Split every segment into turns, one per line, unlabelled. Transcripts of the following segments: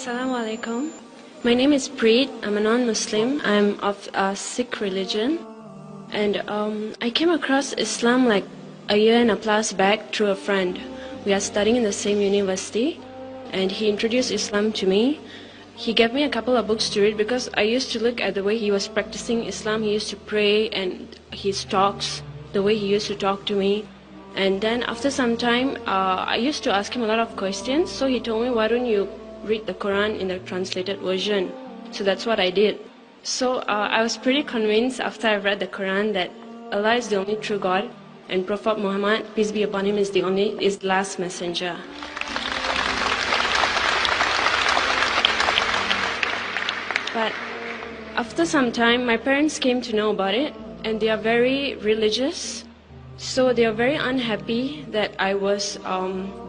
Assalamu alaikum. My name is Preet. I'm a non-Muslim. I'm of Sikh religion. And I came across Islam like a year and a plus back through a friend. We are studying in the same university, and he introduced Islam to me. He gave me a couple of books to read because I used to look at the way he was practicing Islam. He used to pray and his talks, the way he used to talk to me. And then after some time, I used to ask him a lot of questions. So he told me, why don't you read the Quran in the translated version? So that's what I did. So I was pretty convinced after I read the Quran that Allah is the only true God and Prophet Muhammad, peace be upon him, is the last messenger. But after some time, my parents came to know about it, and they are very religious. So they are very unhappy that I was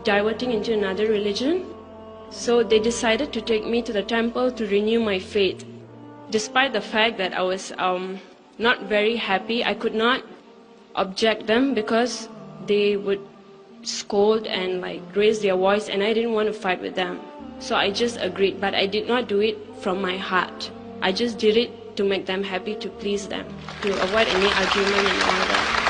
diverting into another religion. So they decided to take me to the temple to renew my faith. Despite the fact that I was not very happy, I could not object them because they would scold and raise their voice, and I didn't want to fight with them. So I just agreed, but I did not do it from my heart. I just did it to make them happy, to please them, to avoid any argument and all that.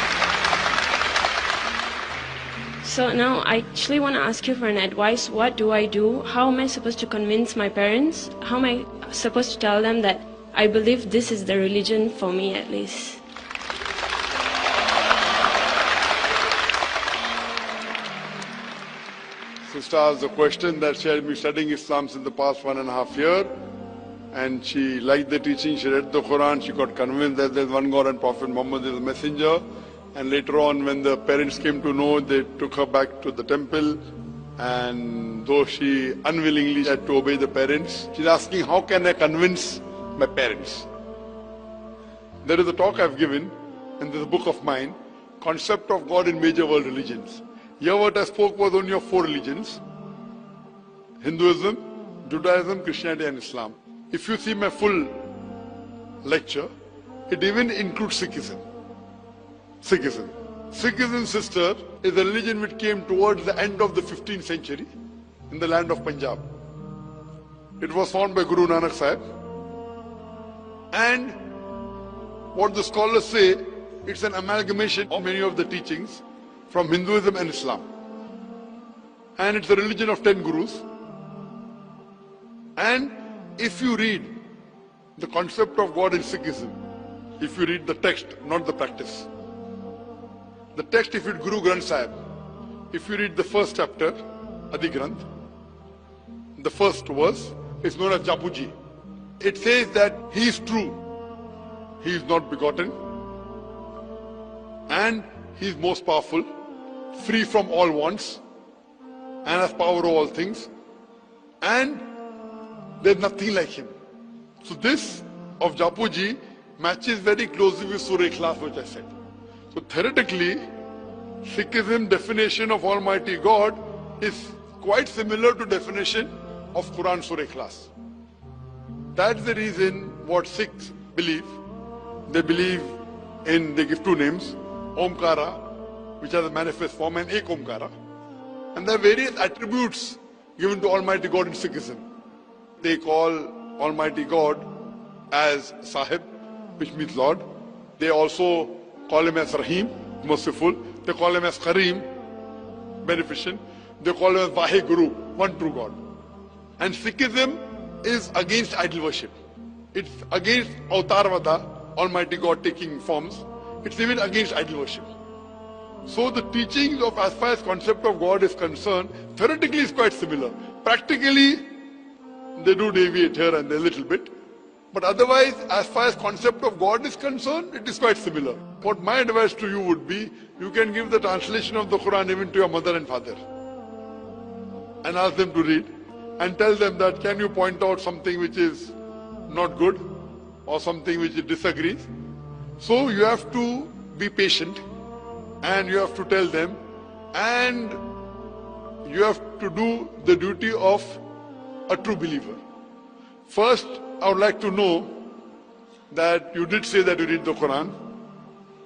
So now I actually want to ask you for an advice. What do I do? How am I supposed to convince my parents? How am I supposed to tell them that I believe this is the religion for me at least?
Sister asked the question that she had been studying Islam since the past 1.5 years, and she liked the teaching. She read the Quran. She got convinced that there's one God and Prophet Muhammad is a messenger. And later on, when the parents came to know, they took her back to the temple. And though she unwillingly had to obey the parents, she's asking, how can I convince my parents? There is a talk I've given, and there's a book of mine, Concept of God in Major World Religions. Here what I spoke was only of 4 religions: Hinduism, Judaism, Christianity and Islam. If you see my full lecture, it even includes Sikhism. Sikhism, sister, is a religion which came towards the end of the 15th century in the land of Punjab. It was founded by Guru Nanak Sahib. And what the scholars say, it's an amalgamation of many of the teachings from Hinduism and Islam. And it's a religion of 10 gurus. And if you read the concept of God in Sikhism, if you read the text, not the practice, the text, if you read Guru Granth Sahib, if you read the first chapter, Adi Granth, the first verse is known as Japuji. It says that He is true, He is not begotten, and He is most powerful, free from all wants, and has power over all things, and there is nothing like Him. So this of Japuji matches very closely with Surah Ikhlas, which I said. So theoretically, Sikhism definition of Almighty God is quite similar to definition of Quran Surah Ikhlas. That's the reason what Sikhs believe. They believe in, they give 2 names, Omkara, which has a manifest form, and Ek Omkara. And there are various attributes given to Almighty God in Sikhism. They call Almighty God as Sahib, which means Lord. They also call Him as Rahim, merciful. They call Him as Kareem, beneficent. They call Him as Vaheguru, one true God. And Sikhism is against idol worship. It's against Avatarvada, Almighty God taking forms. It's even against idol worship. So the teachings of, as far as concept of God is concerned, theoretically is quite similar. Practically, they do deviate here and there a little bit. But otherwise, as far as concept of God is concerned, it is quite similar. What my advice to you would be, you can give the translation of the Quran even to your mother and father. And ask them to read. And tell them that, can you point out something which is not good? Or something which disagrees? So you have to be patient. And you have to tell them. And you have to do the duty of a true believer. First, I would like to know that you did say that you read the Quran,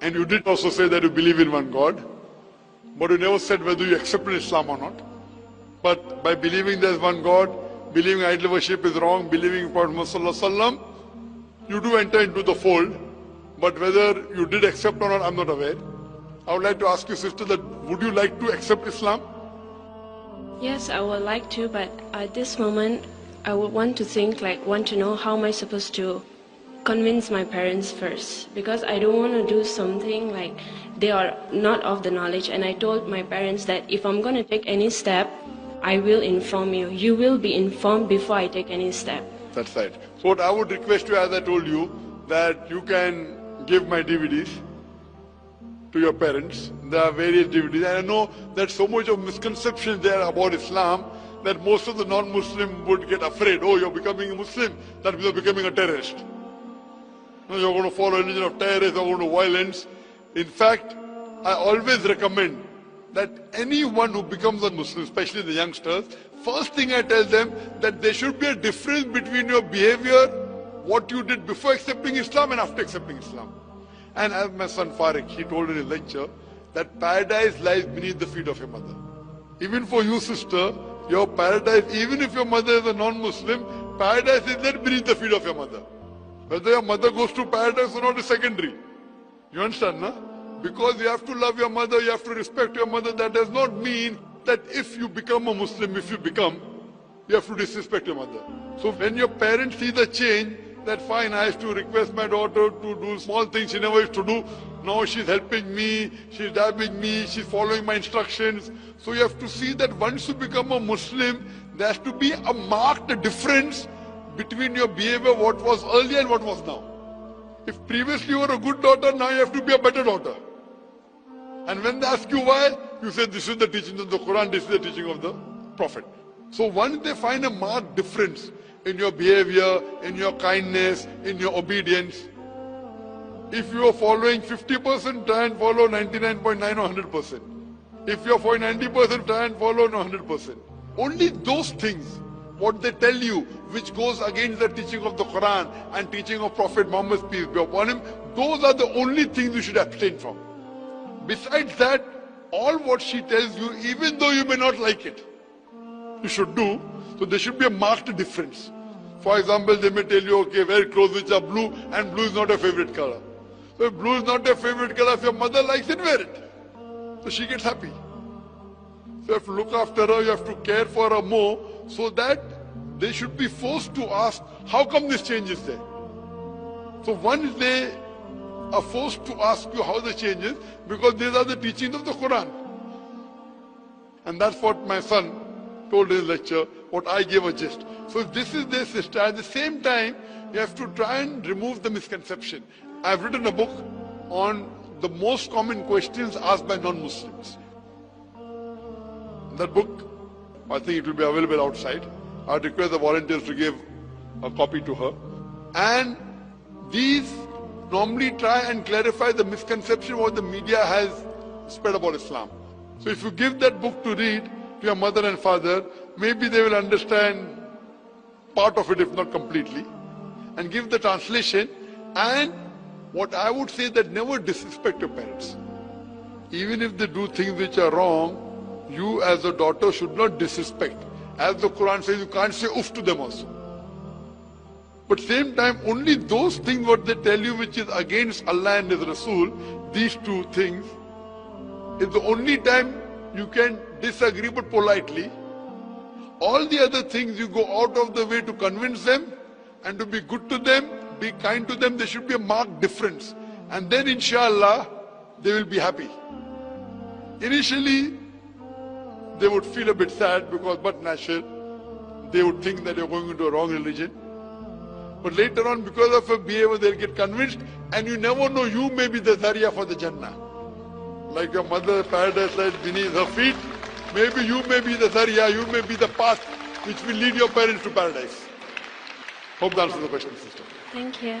and you did also say that you believe in one God, but you never said whether you accepted Islam or not. But by believing there is one God, believing idol worship is wrong, believing in Prophet Muhammad Sallallahu Alaihi Wasallam, you do enter into the fold. But whether you did accept or not, I'm not aware. I would like to ask you, sister, that would you like to accept Islam?
Yes, I would like to, but at this moment, I would want to know how am I supposed to convince my parents first, because I don't want to do something like they are not of the knowledge. And I told my parents that if I'm going to take any step, I will inform you. You will be informed before I take any step.
That's right. So what I would request you, as I told you, that you can give my DVDs to your parents. There are various DVDs. And I know that so much of misconceptions there about Islam that most of the non-Muslim would get afraid. Oh, you're becoming a Muslim, that means you're becoming a terrorist. No, you're going to follow a religion of terrorists, you're going to violence. In fact, I always recommend that anyone who becomes a Muslim, especially the youngsters, first thing I tell them that there should be a difference between your behavior, what you did before accepting Islam and after accepting Islam. And as my son Farik, he told in his lecture that paradise lies beneath the feet of your mother. Even for you, sister, your paradise, even if your mother is a non-Muslim, paradise is there beneath the feet of your mother. Whether your mother goes to paradise or not is secondary. You understand, no? Because you have to love your mother, you have to respect your mother. That does not mean that if you become a Muslim, you have to disrespect your mother. So when your parents see the change, that fine, I used to request my daughter to do small things she never used to do. Now she's helping me, she's dabbing me, she's following my instructions. So you have to see that once you become a Muslim, there has to be a marked difference between your behavior, what was earlier and what was now. If previously you were a good daughter, now you have to be a better daughter. And when they ask you why, you say this is the teaching of the Quran, this is the teaching of the Prophet. So once they find a marked difference in your behavior, in your kindness, in your obedience, if you are following 50%, try and follow 99.9 or 100%. If you are following 90%, try and follow 100%. Only those things, what they tell you, which goes against the teaching of the Quran and teaching of Prophet Muhammad, peace be upon him, those are the only things you should abstain from. Besides that, all what she tells you, even though you may not like it, you should do. So there should be a marked difference. For example, they may tell you, okay, wear clothes which are blue, and blue is not your favorite color. So if blue is not your favorite color, if your mother likes it, wear it. So she gets happy. So you have to look after her, you have to care for her more, so that they should be forced to ask, how come this change is there? So once they are forced to ask you how the change is, because these are the teachings of the Quran. And that's what my son told in his lecture, what I gave a gist. So if this is their sister, at the same time, you have to try and remove the misconception. I've written a book on the most common questions asked by non-Muslims. That book, I think it will be available outside. I request the volunteers to give a copy to her. And these normally try and clarify the misconception what the media has spread about Islam. So if you give that book to read to your mother and father, maybe they will understand part of it, if not completely, and give the translation. And what I would say, that never disrespect your parents. Even if they do things which are wrong, you as a daughter should not disrespect. As the Quran says, you can't say oof to them also. But same time, only those things what they tell you which is against Allah and His Rasul, these two things, is the only time you can disagree, but politely. All the other things you go out of the way to convince them and to be good to them, be kind to them. There should be a marked difference. And then inshallah, they will be happy. Initially, they would feel a bit sad because, but natural, they would think that you're going into a wrong religion. But later on, because of your behavior, they'll get convinced, and you never know, you may be the Zariya for the Jannah. Like your mother, paradise lies beneath her feet. Maybe you may be the Zariya, you may be the path which will lead your parents to paradise. Hope that answers the question, sister.
Thank you.